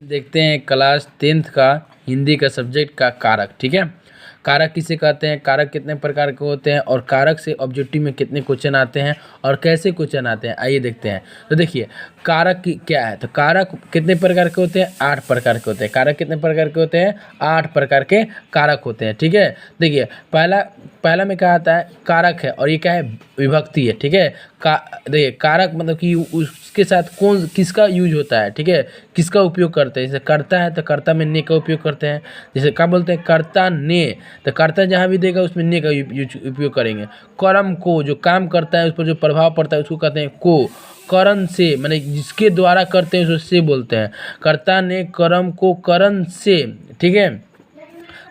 देखते हैं class 10th का हिंदी का सब्जेक्ट का कारक। ठीक है, कारक किसे कहते हैं, कारक कितने प्रकार के होते हैं और कारक से ऑब्जेक्टिव में कितने क्वेश्चन आते हैं और कैसे क्वेश्चन आते हैं, आइए देखते हैं। तो देखिए कारक क्या है, तो कारक कितने प्रकार के होते हैं, 8 प्रकार के होते हैं। कारक कितने प्रकार के होते हैं, 8 प्रकार के कारक होते हैं। ठीक है, देखिए पहला में क्या आता है, कारक है और ये क्या है, विभक्ति है। ठीक है, देखिए कारक मतलब कि उसके साथ कौन किसका यूज होता है। ठीक है, किसका उपयोग करते हैं, जैसे कर्ता है तो कर्ता में ने का उपयोग करते हैं। जैसे क्या बोलते हैं, कर्ता ने, तो कर्ता जहाँ भी देगा उसमें ने का उपयोग करेंगे। कर्म को, जो काम करता है उस पर जो प्रभाव पड़ता है उसको कहते हैं को। करण से माने जिसके द्वारा करते हैं उसको से बोलते हैं। कर्ता ने कर्म को करण से। ठीक है,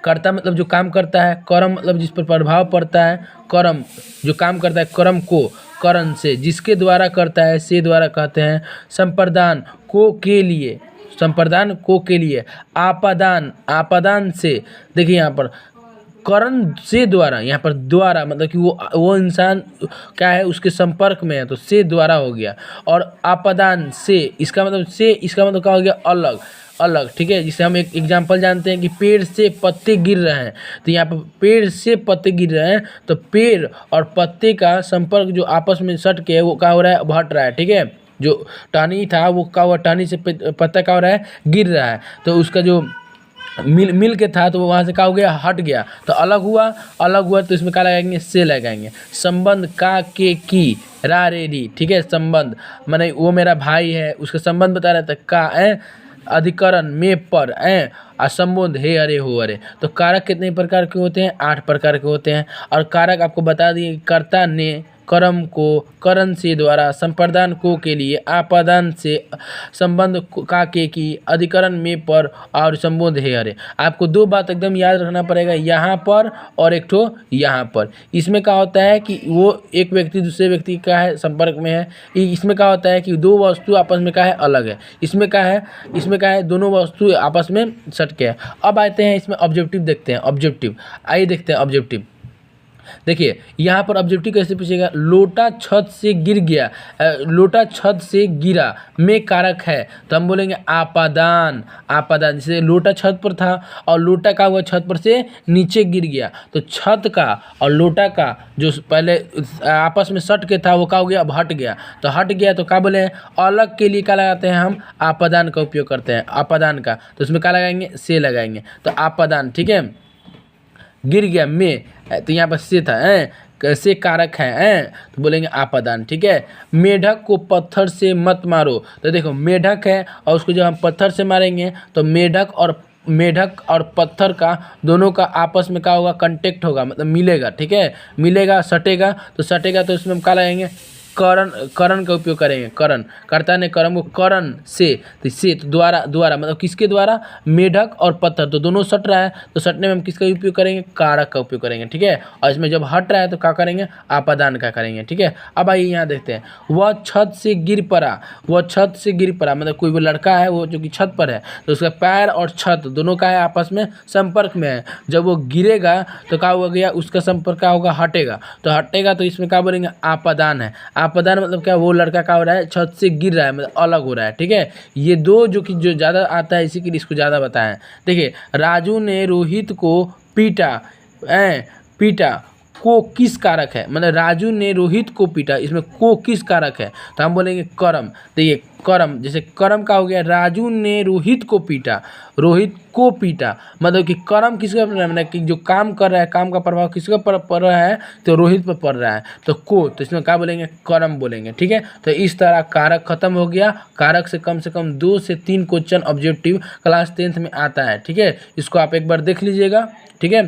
कर्ता मतलब जो काम करता है, कर्म मतलब जिस पर प्रभाव पड़ता है, कर्म जो काम करता है, कर्म को करण से, जिसके द्वारा करता है से द्वारा कहते हैं। संप्रदान को के लिए, संप्रदान को के लिए। आपादान, आपादान से, देखिए यहाँ पर करण से द्वारा, यहाँ पर द्वारा मतलब कि वो इंसान क्या है उसके संपर्क में है तो से द्वारा हो गया। और आपादान से, इसका मतलब से, इसका मतलब क्या हो गया, अलग अलग। ठीक है, जिसे हम एक एग्जांपल जानते हैं कि पेड़ से पत्ते गिर रहे हैं, तो यहाँ पर पेड़ से पत्ते गिर रहे हैं तो पेड़ और पत्ते का संपर्क जो आपस में सट के वो क्या हो रहा है, हट रहा है। ठीक है, जो टहनी था वो क्या हुआ, टहनी से पत्ता क्या हो रहा है, गिर रहा है, तो उसका जो मिल के था तो वो वहाँ से क्या हो गया, हट गया, तो अलग हुआ। अलग हुआ तो इसमें क्या लगाएंगे, से लगाएंगे। संबंध का के की रा रे री। ठीक है, संबंध माने वो मेरा भाई है, उसका संबंध बता रहा था, का है अधिकरण में पर असंबोध हे अरे हो अरे। तो कारक कितने प्रकार के होते हैं, 8 प्रकार के होते हैं। और कारक आपको बता दिए, कर्ता ने कर्म को करण से द्वारा, संप्रदान को के लिए, आपादान से, संबंध का के की, अधिकरण में पर और संबोध है अरे। आपको 2 बात एकदम याद रखना पड़ेगा, यहाँ पर और एक ठो यहाँ पर। इसमें क्या होता है कि वो एक व्यक्ति दूसरे व्यक्ति का है संपर्क में है। इसमें क्या होता है कि 2 वस्तु आपस में क्या है, अलग है। इसमें क्या है, इसमें क्या है, दोनों वस्तु आपस में सट के है। अब आते हैं इसमें ऑब्जेक्टिव देखते हैं। ऑब्जेक्टिव आइए देखते हैं ऑब्जेक्टिव। देखिए यहाँ पर ऑब्जेक्टिव कैसे पूछेगा, लोटा छत से गिर गया, लोटा छत से गिरा में कारक है, तो हम बोलेंगे आपादान। आपादान, जैसे लोटा छत पर था और लोटा का हुआ छत पर से नीचे गिर गया, तो छत का और लोटा का जो पहले आपस में सट के था वो क्या हो गया, अब हट गया। तो हट गया तो क्या बोले, अलग के लिए क्या लगाते हैं हम, आपादान का उपयोग करते हैं। आपादान का, तो उसमें क्या लगाएंगे, से लगाएंगे, तो आपादान। ठीक है, गिर गया में, तो यहाँ पर से था कैसे कारक है तो बोलेंगे आपादान। ठीक है, मेढक को पत्थर से मत मारो, तो देखो मेढक है और उसको जब हम पत्थर से मारेंगे तो मेढक और पत्थर का दोनों का आपस में क्या होगा, कांटेक्ट होगा, मतलब मिलेगा। ठीक है, मिलेगा, सटेगा, तो सटेगा तो इसमें हम क्या लगाएंगे, करण का उपयोग करेंगे। करण, कर्ता ने कर्म को करण से, तो से तो द्वारा मतलब किसके द्वारा, मेढक और पत्थर, तो दोनों सट रहा है, तो सटने में हम किसका उपयोग करेंगे, कारक का उपयोग करेंगे। ठीक है, और इसमें जब हट रहा है तो क्या करेंगे, आपादान का करेंगे। ठीक है, अब आइए यहाँ देखते हैं, वह छत से गिर पड़ा। वह छत से गिर पड़ा मतलब कोई वो लड़का है वो जो कि छत पर है, तो उसका पैर और छत दोनों का है आपस में संपर्क में है। जब वो गिरेगा तो क्या हो गया, उसका संपर्क क्या होगा, हटेगा, तो हटेगा तो इसमें क्या बोलेंगे, आपादान है। आपादान मतलब क्या, वो लड़का क्या हो रहा है, छत से गिर रहा है, मतलब अलग हो रहा है। ठीक है, ये 2 जो ज़्यादा आता है इसी के लिए इसको ज़्यादा बताएं। देखिए राजू ने रोहित को पीटा, पीटा को किस कारक है, मतलब राजू ने रोहित को पीटा, इसमें को किस कारक है, तो हम बोलेंगे कर्म। देखिए कर्म, जैसे कर्म का हो गया, राजू ने रोहित को पीटा, रोहित को पीटा, मतलब कि कर्म किसका पड़ रहा है, मतलब कि जो काम कर रहा है, काम का प्रभाव किसका पड़ रहा है, तो रोहित पर पड़ रहा है, तो को, तो इसमें क्या बोलेंगे, कर्म बोलेंगे। ठीक है, तो इस तरह कारक खत्म हो गया। कारक से कम 2 से 3 क्वेश्चन ऑब्जेक्टिव क्लास 10th में आता है। ठीक है, इसको आप एक बार देख लीजिएगा। ठीक है।